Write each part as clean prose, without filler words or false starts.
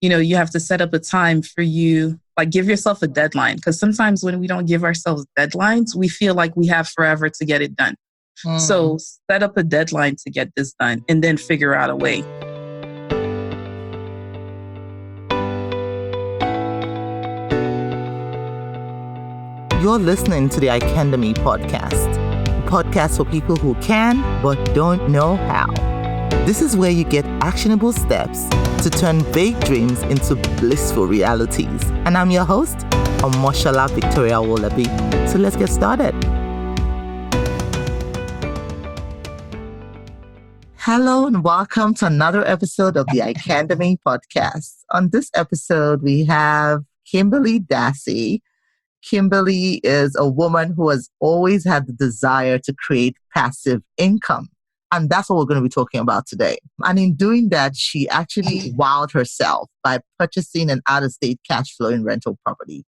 you have to set up a time for you, like give yourself a deadline. Because sometimes when we don't give ourselves deadlines, we feel like we have forever to get it done. So set up a deadline to get this done and then figure out a way. You're listening to the Icandemy Podcast, a podcast for people who can but don't know how. This is where you get actionable steps to turn vague dreams into blissful realities. And I'm your host, Omoshola Victoria Wolabi. So let's get started. Hello and welcome to another episode of the Icandemy Podcast. On this episode, we have Kimberly Dascy. Kimberly is a woman who has always had the desire to create passive income. And that's what we're going to be talking about today. And in doing that, she actually wowed herself by purchasing an out-of-state cash flowing rental property.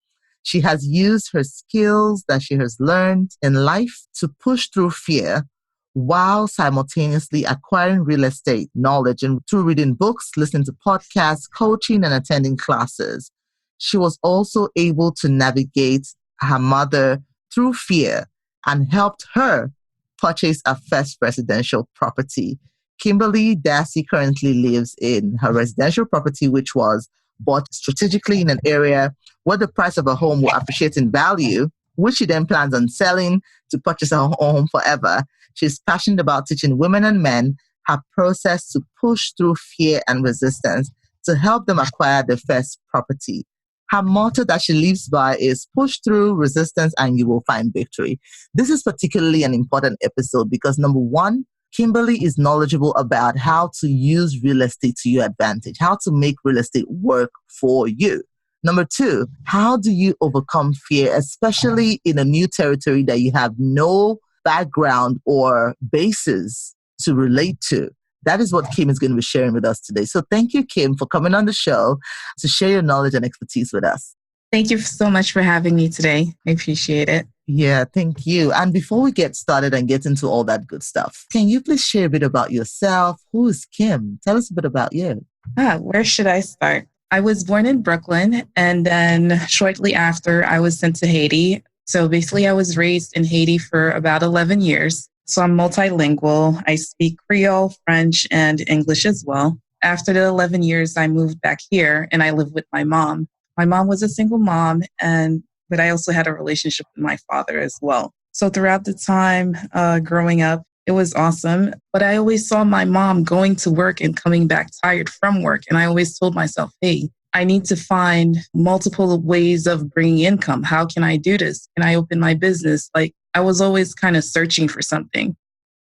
She has used her skills that she has learned in life to push through fear while simultaneously acquiring real estate knowledge and through reading books, listening to podcasts, coaching, and attending classes. She was also able to navigate her mother through fear and helped her purchase a first residential property. Kimberly Dascy currently lives in her residential property, which was bought strategically in an area where the price of a home will appreciate in value, which she then plans on selling to purchase a home forever. She's passionate about teaching women and men her process to push through fear and resistance to help them acquire their first property. Her motto that she lives by is push through resistance and you will find victory. This is particularly an important episode because number one, Kimberly is knowledgeable about how to use real estate to your advantage, how to make real estate work for you. Number two, how do you overcome fear, especially in a new territory that you have no background or basis to relate to? That is what Kim is going to be sharing with us today. So thank you, Kim, for coming on the show to share your knowledge and expertise with us. Thank you so much for having me today. I appreciate it. Yeah, thank you. And before we get started and get into all that good stuff, can you please share a bit about yourself? Who is Kim? Tell us a bit about you. Where should I start? I was born in Brooklyn, and then shortly after, I was sent to Haiti. So basically, I was raised in Haiti for about 11 years. So I'm multilingual. I speak Creole, French, and English as well. After the 11 years, I moved back here and I lived with my mom. My mom was a single mom, but I also had a relationship with my father as well. So throughout the time growing up, it was awesome. But I always saw my mom going to work and coming back tired from work. And I always told myself, hey, I need to find multiple ways of bringing income. How can I do this? Can I open my business? I was always kind of searching for something.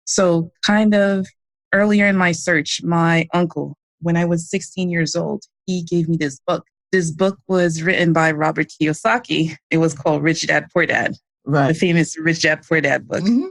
So kind of earlier in my search, my uncle, when I was 16 years old, he gave me this book. This book was written by Robert Kiyosaki. It was called Rich Dad, Poor Dad, right? The famous Rich Dad, Poor Dad book. Mm-hmm.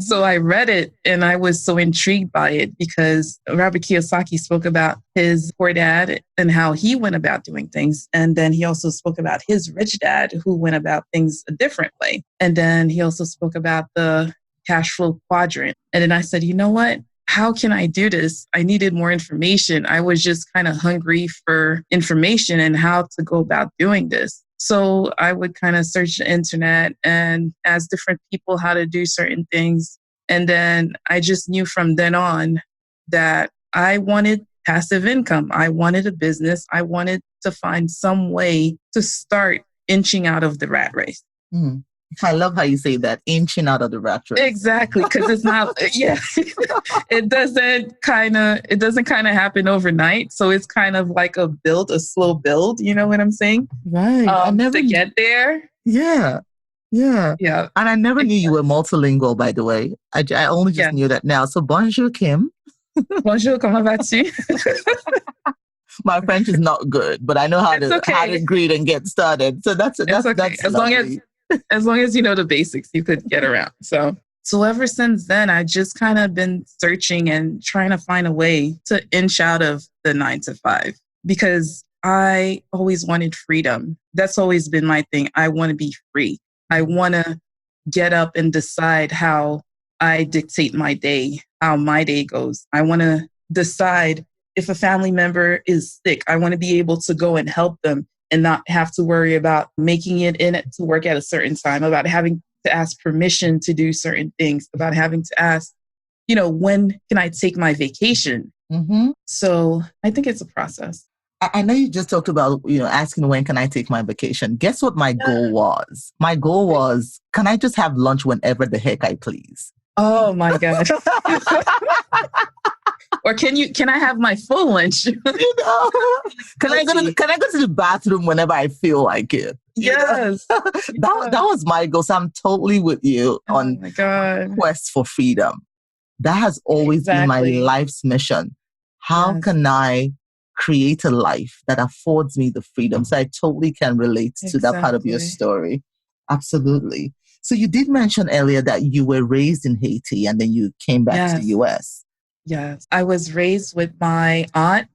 So I read it and I was so intrigued by it because Robert Kiyosaki spoke about his poor dad and how he went about doing things. And then he also spoke about his rich dad who went about things a different way. And then he also spoke about the cash flow quadrant. And then I said, you know what? How can I do this? I needed more information. I was just kind of hungry for information and how to go about doing this. So I would kind of search the internet and ask different people how to do certain things. And then I just knew from then on that I wanted passive income. I wanted a business. I wanted to find some way to start inching out of the rat race. Mm. I love how you say that, inching out of the rat race. Exactly, because it's not, it doesn't kind of happen overnight. So it's kind of like a slow build. You know what I'm saying? Right. To get there. Yeah. And I never knew you were multilingual, by the way. I only just knew that now. So bonjour, Kim. Bonjour, comment vas-tu? My French is not good, but I know how to greet and get started. So that's okay. That's as long as you know the basics, you could get around. So ever since then, I just kind of been searching and trying to find a way to inch out of the 9 to 5 because I always wanted freedom. That's always been my thing. I want to be free. I want to get up and decide how I dictate my day, how my day goes. I want to decide if a family member is sick, I want to be able to go and help them and not have to worry about making it in it to work at a certain time, about having to ask permission to do certain things, about having to ask, when can I take my vacation? Mm-hmm. So I think it's a process. I know you just talked about, asking when can I take my vacation. Guess what my goal was? My goal was, can I just have lunch whenever the heck I please? Oh my gosh. Or can I have my full lunch? Can I go to the bathroom whenever I feel like it? Yes. That was my goal. So I'm totally with you on my God. Quest for freedom. That has always been my life's mission. How can I create a life that affords me the freedom? So I totally can relate to that part of your story. Absolutely. So you did mention earlier that you were raised in Haiti and then you came back to the US. Yes. I was raised with my aunt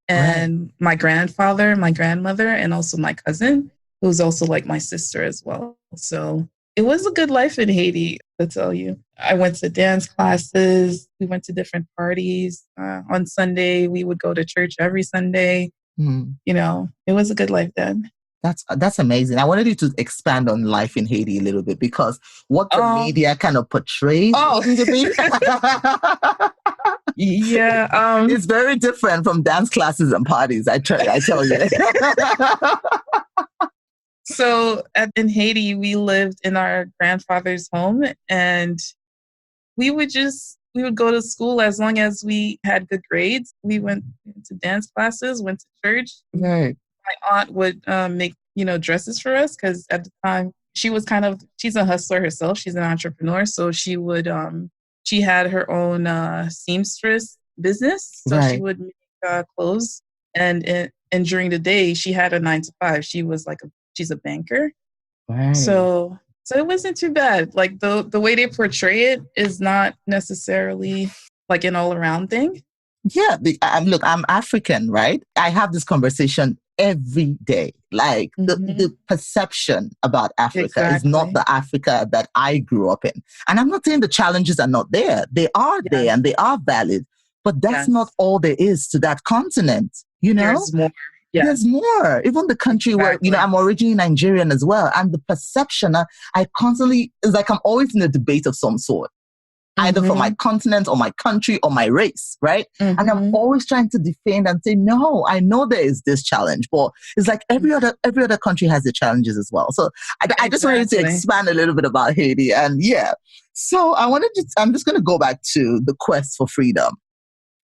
and my grandfather, my grandmother, and also my cousin, who's also like my sister as well. So it was a good life in Haiti, to tell you. I went to dance classes. We went to different parties. On Sunday, we would go to church every Sunday. It was a good life then. That's amazing. I wanted you to expand on life in Haiti a little bit, because what the media kind of portrays to be. It's very different from dance classes and parties. I tell you. So in Haiti, we lived in our grandfather's home, and we would go to school as long as we had good grades. We went to dance classes, went to church. Right. My aunt would make, dresses for us, because at the time she's a hustler herself. She's an entrepreneur. So she would, she had her own seamstress business. So she would make clothes. And during the day, she had a 9-to-5. She was she's a banker. Right. So it wasn't too bad. Like the way they portray it is not necessarily like an all around thing. Yeah. Look, I'm African, right? I have this conversation every day. Like the perception about Africa is not the Africa that I grew up in. And I'm not saying the challenges are not there. They are there and they are valid. But that's not all there is to that continent. There's more. Yeah. There's more. Even the country where, I'm originally Nigerian as well. And the perception, I constantly, it's like I'm always in a debate of some sort. Either for my continent or my country or my race, right? And I'm always trying to defend and say, no, I know there is this challenge, but it's like every other country has the challenges as well. So I just wanted to expand a little bit about Haiti. And so I'm just going to go back to the quest for freedom,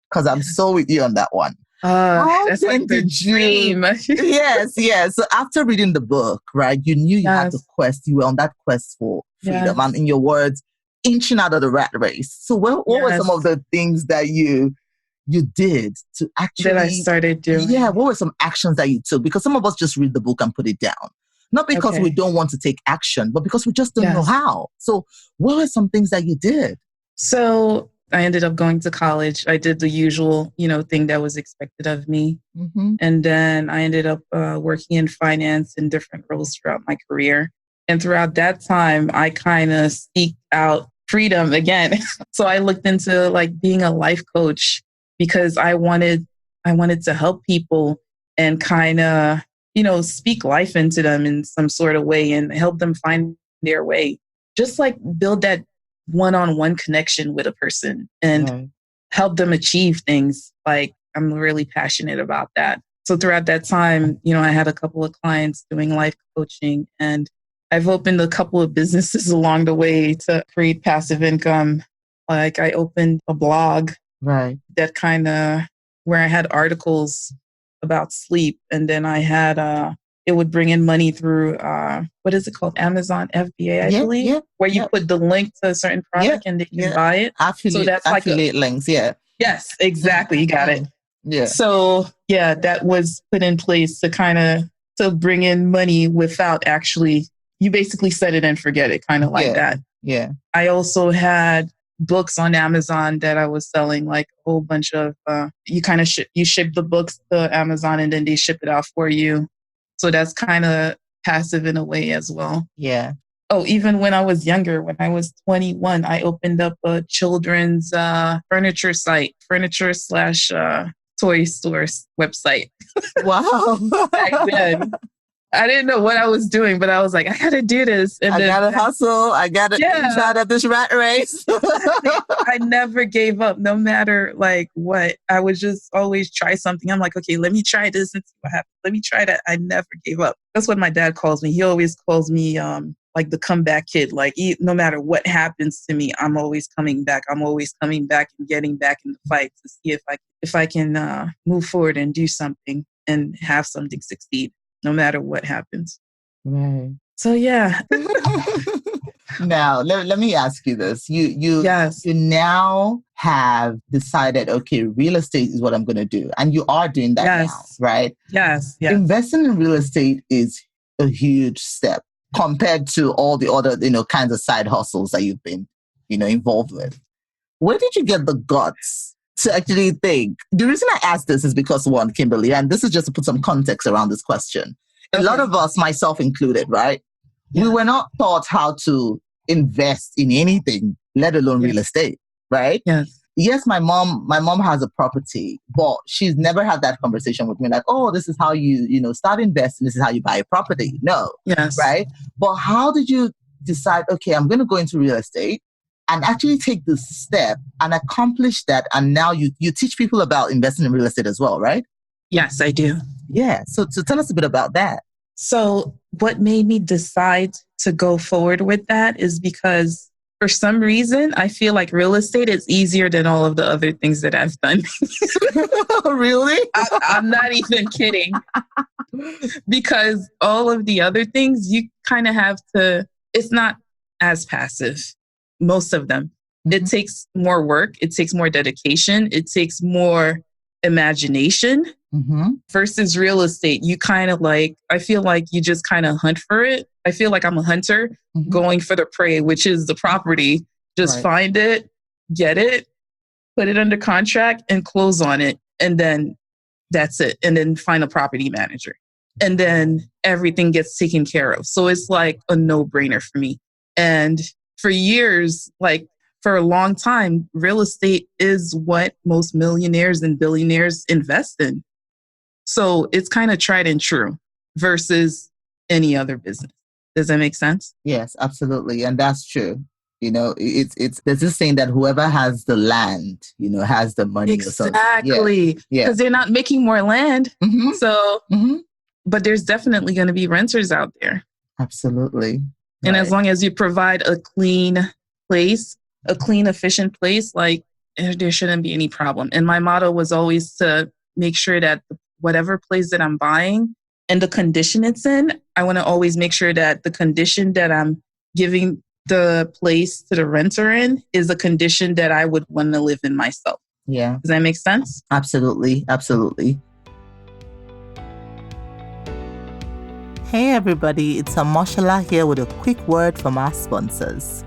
because I'm so with you on that one. That's like the dream. Yes. So after reading the book, right, you knew you had the quest, you were on that quest for freedom. And in your words, inching out of the rat race. So what were some of the things that you did to actually... that I started doing? Yeah, what were some actions that you took? Because some of us just read the book and put it down. Not because we don't want to take action, but because we just don't know how. So what were some things that you did? So I ended up going to college. I did the usual, thing that was expected of me. And then I ended up working in finance in different roles throughout my career. And throughout that time, I kind of seeked out freedom again. So I looked into being a life coach, because I wanted to help people and kind of, speak life into them in some sort of way and help them find their way. Just build that one-on-one connection with a person and help them achieve things. I'm really passionate about that. So throughout that time, I had a couple of clients doing life coaching, and I've opened a couple of businesses along the way to create passive income. I opened a blog that kind of, where I had articles about sleep. And then I had, it would bring in money through, what is it called? Amazon FBA, I believe, where you put the link to a certain product and they can buy it. So that's affiliate links. Yes, exactly. You got it. Yeah. So that was put in place to bring in money without actually, you basically set it and forget it, kind of like that. Yeah. I also had books on Amazon that I was selling, a whole bunch of, you ship the books to Amazon and then they ship it out for you. So that's kind of passive in a way as well. Yeah. Oh, even when I was younger, when I was 21, I opened up a children's furniture site, furniture/toy toy store website Wow. back then. I didn't know what I was doing, but I was like, I gotta do this. And I gotta hustle. I gotta try at this rat race. I never gave up, no matter like what. I would just always try something. I'm like, okay, let me try this and see what happens. Let me try that. I never gave up. That's what my dad calls me. He always calls me like the comeback kid. Like no matter what happens to me, I'm always coming back. I'm always coming back and getting back in the fight to see if I can move forward and do something and have something succeed, no matter what happens. Right. So yeah. Now, let me ask you this. You now have decided, okay, real estate is what I'm going to do. And you are doing that now, right? Yes. Investing in real estate is a huge step compared to all the other, kinds of side hustles that you've been, involved with. Where did you get the guts to actually think? The reason I ask this is because, one, Kimberly, and this is just to put some context around this question. A lot of us, myself included, right? Yeah. We were not taught how to invest in anything, let alone real estate, right? Yes, my mom has a property, but she's never had that conversation with me like, oh, this is how you start investing, this is how you buy a property. No. Right? But how did you decide, okay, I'm going to go into real estate and actually take this step and accomplish that? And now you teach people about investing in real estate as well, right? Yes, I do. Yeah. So tell us a bit about that. So what made me decide to go forward with that is because for some reason, I feel like real estate is easier than all of the other things that I've done. Really? I'm not even kidding. Because all of the other things, you kind of have to, it's not as passive, most of them. Mm-hmm. It takes more work. It takes more dedication. It takes more imagination. Mm-hmm. Versus real estate, you kind of like, I feel like you just kind of hunt for it. I feel like I'm a hunter going for the prey, which is the property. Just find it, get it, put it under contract and close on it. And then that's it. And then find a property manager. And then everything gets taken care of. So it's like a no-brainer for me. And for years, like for a long time, real estate is what most millionaires and billionaires invest in. So it's kind of tried and true versus any other business. Does that make sense? Yes, absolutely. And that's true. It's there's this saying that whoever has the land, has the money. Exactly. Because they're not making more land. Mm-hmm. So, but there's definitely going to be renters out there. Absolutely. And as long as you provide a clean place, a clean, efficient place, like there shouldn't be any problem. And my motto was always to make sure that whatever place that I'm buying and the condition it's in, I want to always make sure that the condition that I'm giving the place to the renter in is a condition that I would want to live in myself. Yeah. Does that make sense? Absolutely. Absolutely. Hey everybody, it's Amoshala here with a quick word from our sponsors.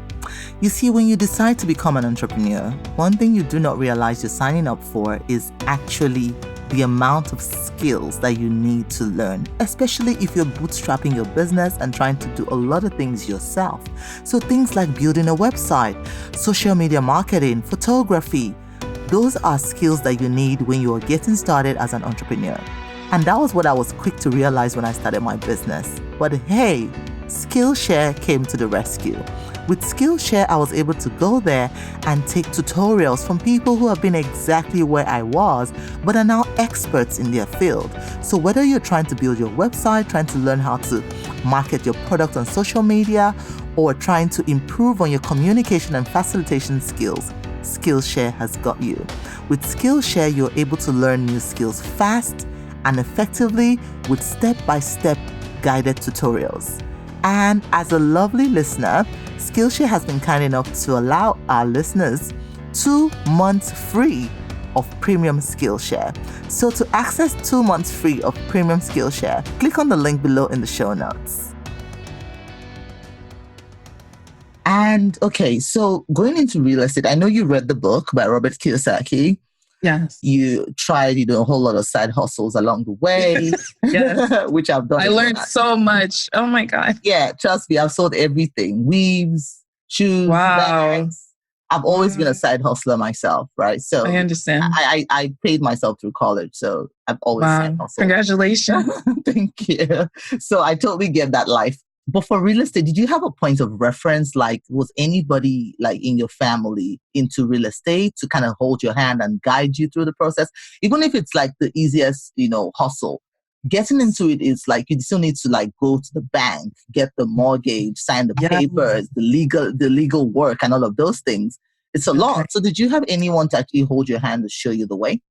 You see, when you decide to become an entrepreneur, one thing you do not realize you're signing up for is actually the amount of skills that you need to learn, especially if you're bootstrapping your business and trying to do a lot of things yourself. So things like building a website, social media marketing, photography, those are skills that you need when you are getting started as an entrepreneur. And that was what I was quick to realize when I started my business. But hey, Skillshare came to the rescue. With Skillshare, I was able to go there and take tutorials from people who have been exactly where I was, but are now experts in their field. So whether you're trying to build your website, trying to learn how to market your product on social media, or trying to improve on your communication and facilitation skills, Skillshare has got you. With Skillshare, you're able to learn new skills fast and effectively with step-by-step guided tutorials. And as a lovely listener, Skillshare has been kind enough to allow our listeners 2 months free of premium Skillshare. So to access 2 months free of premium Skillshare, click on the link below in the show notes. And okay, so going into real estate, I know you read the book by Robert Kiyosaki. Yes. You tried, a whole lot of side hustles along the way, yes. Which I've done. I learned so much. Oh my God. Yeah, trust me, I've sold everything. Weaves, shoes, bags. I've always been a side hustler myself, right? I So understand. I paid myself through college, so I've always side Wow. hustled. Congratulations. Thank you. So I totally get that life. But for real estate, did you have a point of reference? Like, was anybody like in your family into real estate to kind of hold your hand and guide you through the process? Even if it's like the easiest, hustle. Getting into it is like you still need to like go to the bank, get the mortgage, sign the Yeah. papers, the legal work and all of those things. It's a lot. So did you have anyone to actually hold your hand to show you the way?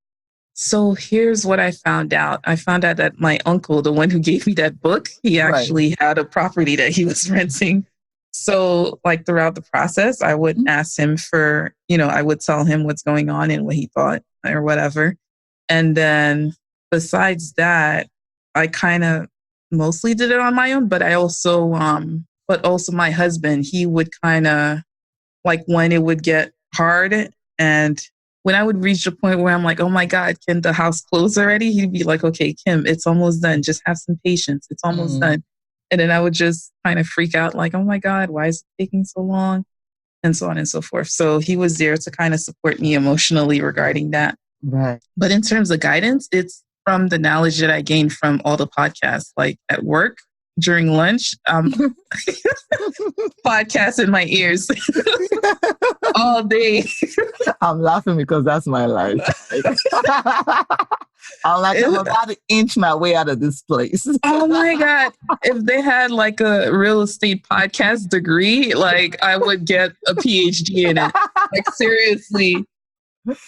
So here's what I found out. I found out that my uncle, the one who gave me that book, he actually had a property that he was renting. So like throughout the process, I would ask him for, I would tell him what's going on and what he thought or whatever. And then besides that, I kind of mostly did it on my own, but also my husband, he would kind of like when it would get hard and when I would reach the point where I'm like, oh my God, can the house close already? He'd be like, okay, Kim, it's almost done. Just have some patience. It's almost done. And then I would just kind of freak out like, oh my God, why is it taking so long? And so on and so forth. So he was there to kind of support me emotionally regarding that. Right. But in terms of guidance, it's from the knowledge that I gained from all the podcasts, like at work, during lunch, podcasts in my ears all day. I'm laughing because that's my life. I'm about to inch my way out of this place. Oh my God. If they had like a real estate podcast degree, like I would get a PhD in it. Like seriously.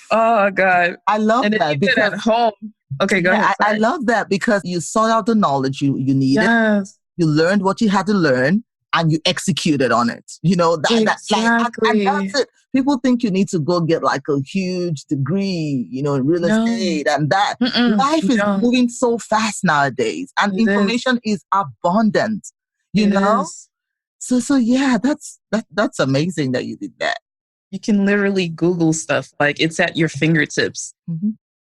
Oh God. I love that because at home. Okay, go ahead. I love that because you sought out the knowledge you needed. Yes. You learned what you had to learn and you executed on it. Exactly. And that's it. People think you need to go get like a huge degree, in real estate and that. Life is moving so fast nowadays and information is abundant, you know? So yeah, that's amazing that you did that. You can literally Google stuff. Like it's at your fingertips.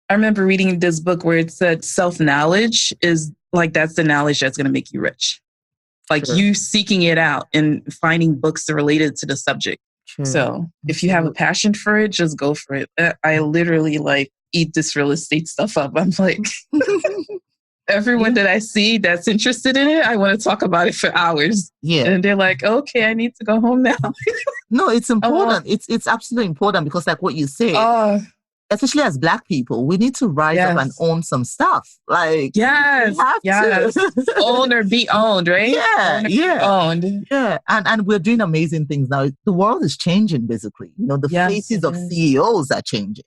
I remember reading this book where it said SelfKnowledge is like, that's the knowledge that's going to make you rich. Like you seeking it out and finding books related to the subject. So if you have a passion for it, just go for it. I literally like eat this real estate stuff up. I'm like, everyone that I see that's interested in it, I want to talk about it for hours. Yeah. And they're like, okay, I need to go home now. No, it's important. It's absolutely important because like what you say, especially as Black people, we need to rise up and own some stuff. Like, yes, own or be owned, right? Owned. Yeah, and we're doing amazing things now. The world is changing, basically. The faces of CEOs are changing.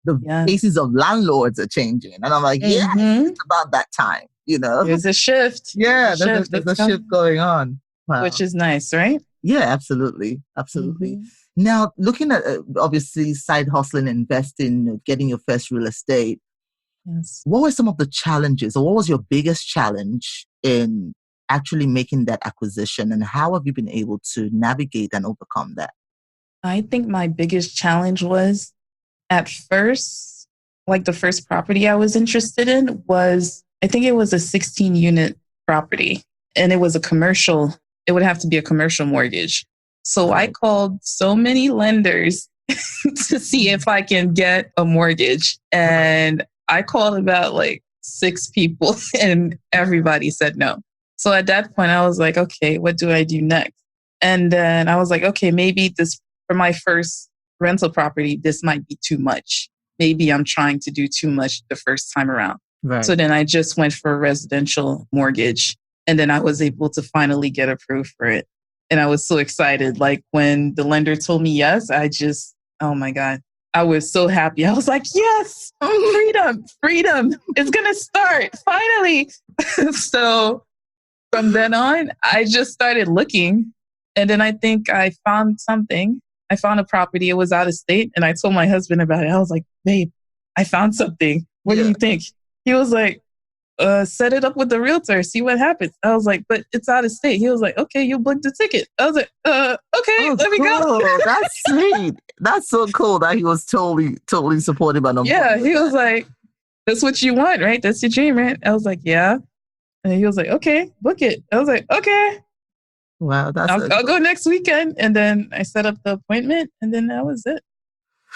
The faces of landlords are changing. And I'm like, it's about that time, There's a shift. Yeah, there's a shift going on. Wow. Which is nice, right? Yeah, absolutely. Absolutely. Now, looking at obviously side hustling, investing, getting your first real estate, what were some of the challenges or what was your biggest challenge in actually making that acquisition and how have you been able to navigate and overcome that? I think my biggest challenge was at first, like the first property I was interested in was, I think it was a 16-unit property and it was a commercial. It would have to be a commercial mortgage. So I called so many lenders to see if I can get a mortgage. And I called about like 6 people and everybody said no. So at that point, I was like, okay, what do I do next? And then I was like, okay, maybe this for my first rental property, this might be too much. Maybe I'm trying to do too much the first time around. Right. So then I just went for a residential mortgage. And then I was able to finally get approved for it. And I was so excited. Like when the lender told me yes, oh my God, I was so happy. I was like, yes, freedom. It's going to start finally. So from then on, I just started looking. And then I think I found something. I found a property. It was out of state. And I told my husband about it. I was like, babe, I found something. What do you think? He was like, set it up with the realtor, see what happens. I was like, but it's out of state. He was like, okay, you booked the ticket. I was like, okay, let me go. That's sweet. That's so cool that he was totally supportive. Yeah, he was like, that's what you want, right? That's your dream, right? I was like, yeah. And he was like, okay, book it. I was like, okay. Wow, that's I'll go next weekend. And then I set up the appointment, and then that was it.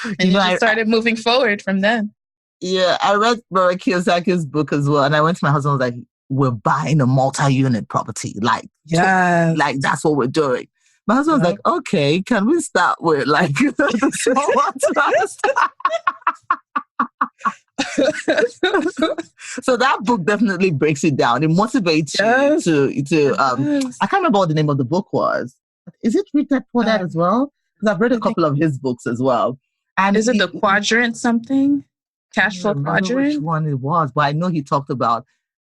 And you know, it just started moving forward from then. Yeah, I read Robert Kiyosaki's book as well, and I went to my husband. I was like, "We're buying a multi-unit property, Yes. like that's what we're doing." My husband was like, "Okay, can we start with like the small ones?" So that book definitely breaks it down. It motivates you to I can't remember what the name of the book was. Is it Rich Dad Poor Dad as well? Because I've read a couple of his books as well. And is it the quadrant something? Cash flow quadrant? Which one it was, but I know he talked about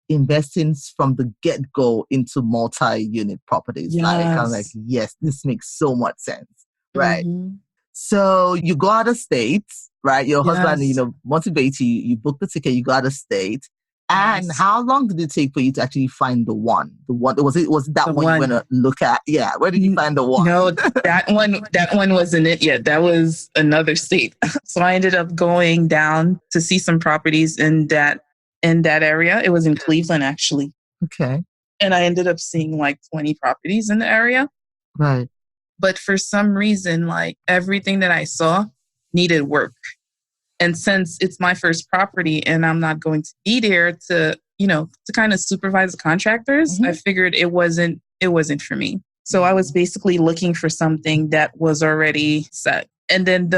investing from the get-go into multi-unit properties. Yes. Like I'm like, yes, this makes so much sense. Right. Mm-hmm. So you go out of state, right? Your husband, motivates you, you book the ticket, you go out of state. And how long did it take for you to actually find the one? Was it that one you're gonna look at? Yeah. Where did you find the one? No, that one wasn't it yet. That was another state. So I ended up going down to see some properties in that area. It was in Cleveland, actually. Okay. And I ended up seeing like 20 properties in the area. Right. But for some reason, like everything that I saw needed work. And since it's my first property and I'm not going to be there to kind of supervise the contractors, I figured it wasn't for me. So I was basically looking for something that was already set. And then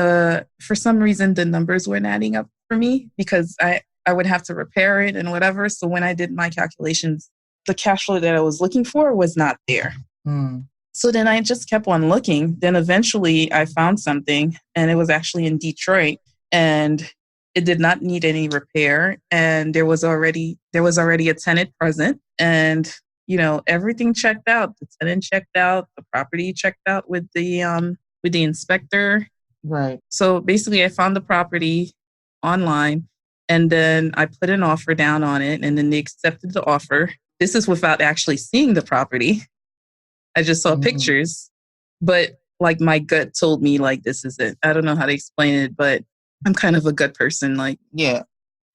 for some reason, the numbers weren't adding up for me because I would have to repair it and whatever. So when I did my calculations, the cash flow that I was looking for was not there. So then I just kept on looking. Then eventually I found something, and it was actually in Detroit. And it did not need any repair. And there was already a tenant present. And, everything checked out. The tenant checked out, the property checked out with the inspector. Right. So basically I found the property online, and then I put an offer down on it, and then they accepted the offer. This is without actually seeing the property. I just saw pictures, but like my gut told me like, this is it. I don't know how to explain it, but I'm kind of a gut person, like, yeah.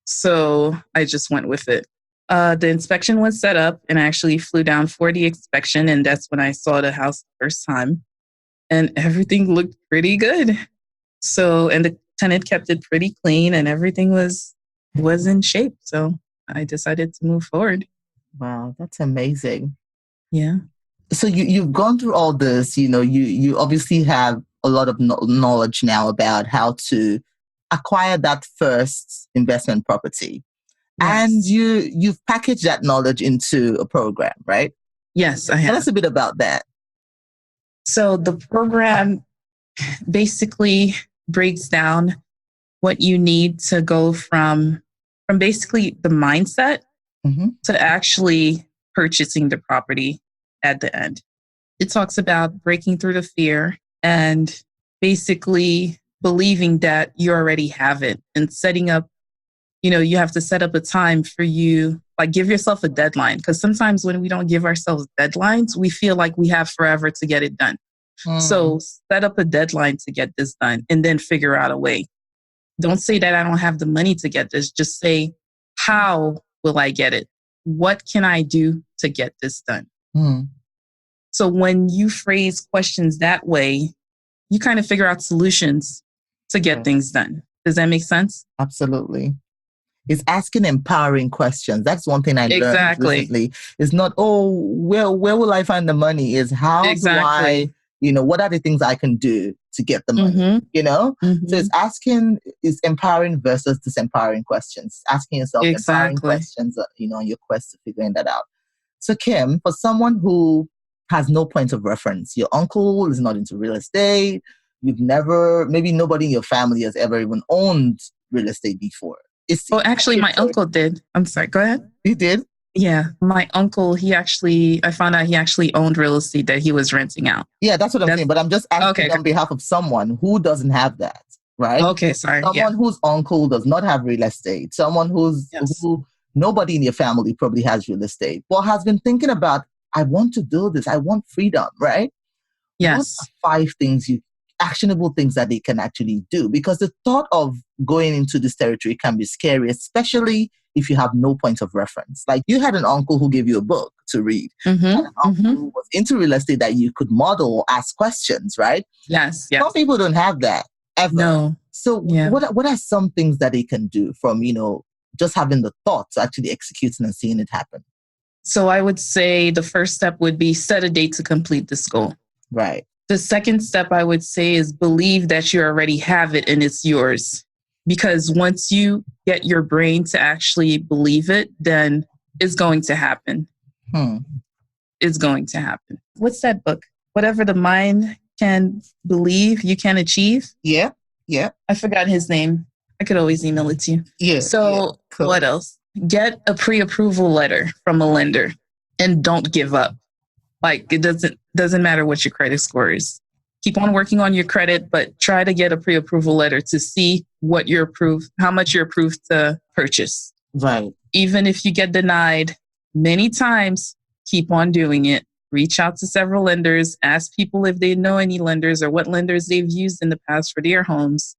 So I just went with it. The inspection was set up, and I actually flew down for the inspection. And that's when I saw the house the first time, and everything looked pretty good. So, and the tenant kept it pretty clean, and everything was in shape. So I decided to move forward. Wow, that's amazing. Yeah. So you've gone through all this, you obviously have a lot of knowledge now about how to acquire that first investment property. Yes. And you've packaged that knowledge into a program, right? Yes, I have. Tell us a bit about that. So the program basically breaks down what you need to go from basically the mindset to actually purchasing the property at the end. It talks about breaking through the fear and basically believing that you already have it, and setting up, you have to set up a time for you, like give yourself a deadline. Because sometimes when we don't give ourselves deadlines, we feel like we have forever to get it done. So set up a deadline to get this done, and then figure out a way. Don't say that I don't have the money to get this. Just say, how will I get it? What can I do to get this done? So when you phrase questions that way, you kind of figure out solutions to get things done. Does that make sense? Absolutely. It's asking empowering questions. That's one thing I learned recently. It's not, where will I find the money? Is how do I, what are the things I can do to get the money? So it's empowering versus disempowering questions. Asking yourself empowering questions, on your quest to figuring that out. So Kim, for someone who has no point of reference, your uncle is not into real estate, maybe nobody in your family has ever even owned real estate before. Actually, my uncle did. I'm sorry, go ahead. He did? Yeah, my uncle, I found out he actually owned real estate that he was renting out. Yeah, that's what I'm saying. But I'm just asking on behalf of someone who doesn't have that, right? Okay, sorry. Someone whose uncle does not have real estate. Someone who nobody in your family probably has real estate, but has been thinking about, I want to do this. I want freedom, right? Yes. What are 5 actionable things that they can actually do? Because the thought of going into this territory can be scary, especially if you have no point of reference. Like you had an uncle who gave you a book to read. You had an uncle who was into real estate that you could model or ask questions, right? Yes. Some people don't have that ever. No. So what are some things that they can do from, just having the thought to actually executing and seeing it happen? So I would say the first step would be set a date to complete this goal. Right. The second step I would say is believe that you already have it and it's yours. Because once you get your brain to actually believe it, then it's going to happen. It's going to happen. What's that book? Whatever the mind can believe, you can achieve. Yeah. I forgot his name. I could always email it to you. Yeah. So cool. What else? Get a pre-approval letter from a lender and don't give up. Like it doesn't matter what your credit score is. Keep on working on your credit, but try to get a pre-approval letter to see what you're approved, how much you're approved to purchase. Right. Even if you get denied many times, keep on doing it. Reach out to several lenders, ask people if they know any lenders or what lenders they've used in the past for their homes.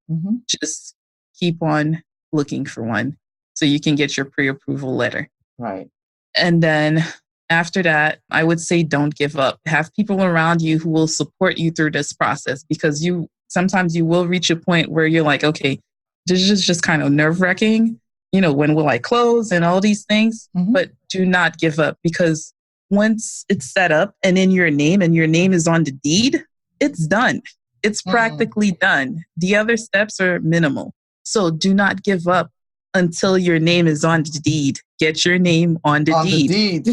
Just keep on looking for one so you can get your pre-approval letter. Right. And then after that, I would say don't give up. Have people around you who will support you through this process because sometimes you will reach a point where you're like, okay, this is just kind of nerve-wracking, when will I close and all these things, but do not give up because once it's set up and in your name and your name is on the deed, it's done. It's practically done. The other steps are minimal. So do not give up until your name is on the deed. Get your name on the deed.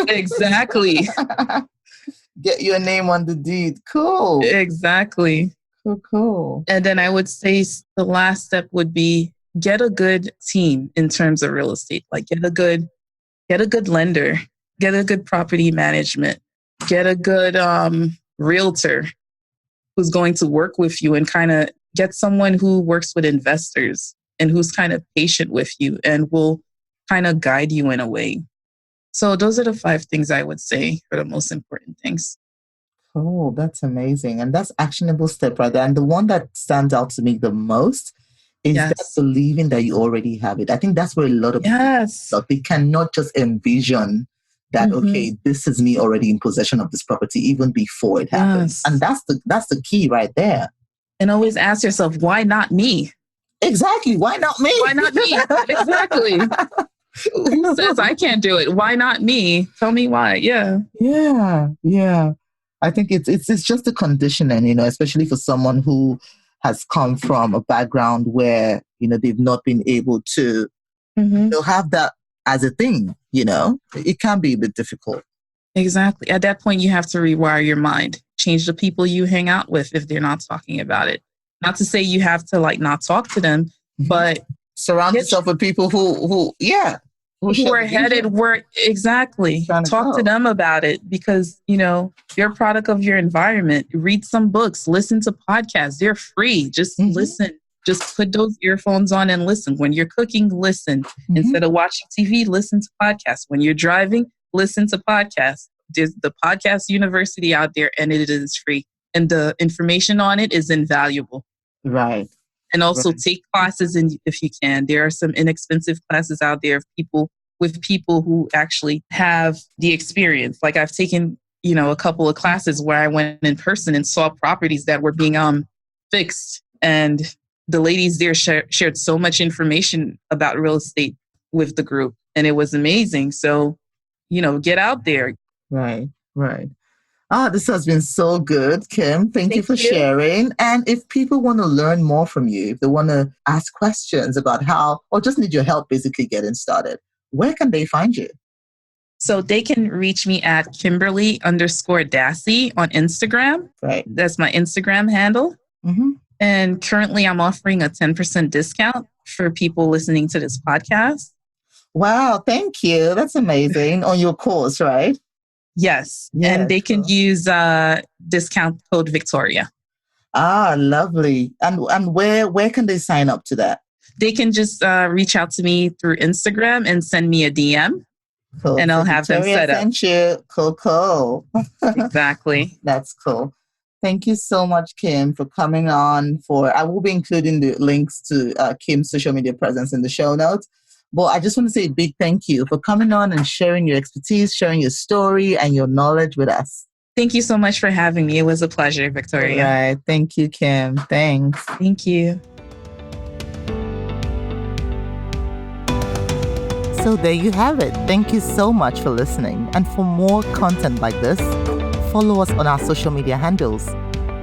Exactly. Get your name on the deed. Cool. Exactly. Cool. And then I would say the last step would be get a good team in terms of real estate. Like get a good lender, get a good property management, get a good realtor who's going to work with you and kind of get someone who works with investors and who's kind of patient with you and will kind of guide you in a way. So those are the 5 things I would say are the most important things. Oh, that's amazing. And that's actionable step right there. And the one that stands out to me the most is that believing that you already have it. I think that's where a lot of people stop. They cannot just envision that, okay, this is me already in possession of this property even before it happens. And that's the key right there. And always ask yourself, why not me? Exactly. Why not me? Why not me? Exactly. Who says I can't do it? Why not me? Tell me why. Yeah. I think it's just a conditioning, especially for someone who has come from a background where, they've not been able to have that as a thing, it can be a bit difficult. Exactly. At that point, you have to rewire your mind, change the people you hang out with if they're not talking about it. Not to say you have to not talk to them, but surround yourself with people who are headed where exactly. Talk to them about it because, you're a product of your environment. Read some books, listen to podcasts. They're free. Just listen. Just put those earphones on and listen. When you're cooking, listen. Instead of watching TV, listen to podcasts. When you're driving, listen to podcasts. There's the podcast university out there and it is free. And the information on it is invaluable. Right. And also take classes if you can. There are some inexpensive classes out there with people who actually have the experience. Like I've taken, a couple of classes where I went in person and saw properties that were being fixed. And the ladies there shared so much information about real estate with the group. And it was amazing. So, get out there. Right. This has been so good, Kim. Thank you for sharing. And if people want to learn more from you, if they want to ask questions about how, or just need your help basically getting started, where can they find you? So they can reach me at Kimberly_Dascy on Instagram. Right. That's my Instagram handle. And currently I'm offering a 10% discount for people listening to this podcast. Wow. Thank you. That's amazing. On your course, right? Yes. And they can use discount code Victoria. Lovely. And where can they sign up to that? They can just reach out to me through Instagram and send me a DM. Cool. And I'll have them set up. Thank you. Cool. Exactly. That's cool. Thank you so much, Kim, for coming on. I will be including the links to Kim's social media presence in the show notes. Well, I just want to say a big thank you for coming on and sharing your expertise, sharing your story and your knowledge with us. Thank you so much for having me. It was a pleasure, Victoria. All right. Thank you, Kim. Thanks. Thank you. So there you have it. Thank you so much for listening. And for more content like this, follow us on our social media handles.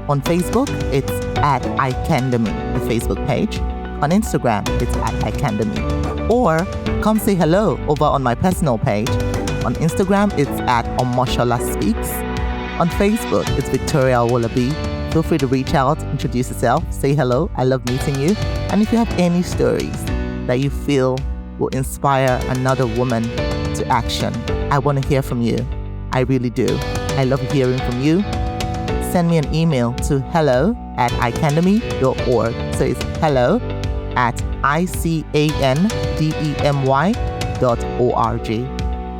On Facebook, it's at Icandemy, the Facebook page. On Instagram, it's at Icandemy. Or come say hello over on my personal page. On Instagram, it's at Omoshola Speaks. On Facebook, it's Victoria Wallaby. Feel free to reach out, introduce yourself, say hello. I love meeting you. And if you have any stories that you feel will inspire another woman to action, I want to hear from you. I really do. I love hearing from you. Send me an email to hello@icandemy.org. So it's hello@icandemy.org.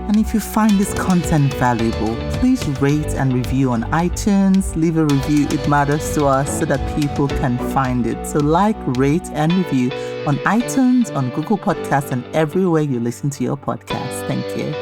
And if you find this content valuable, please rate and review on iTunes. Leave a review. It matters to us so that people can find it. So like, rate, and review on iTunes, on Google Podcasts, and everywhere you listen to your podcast. Thank you.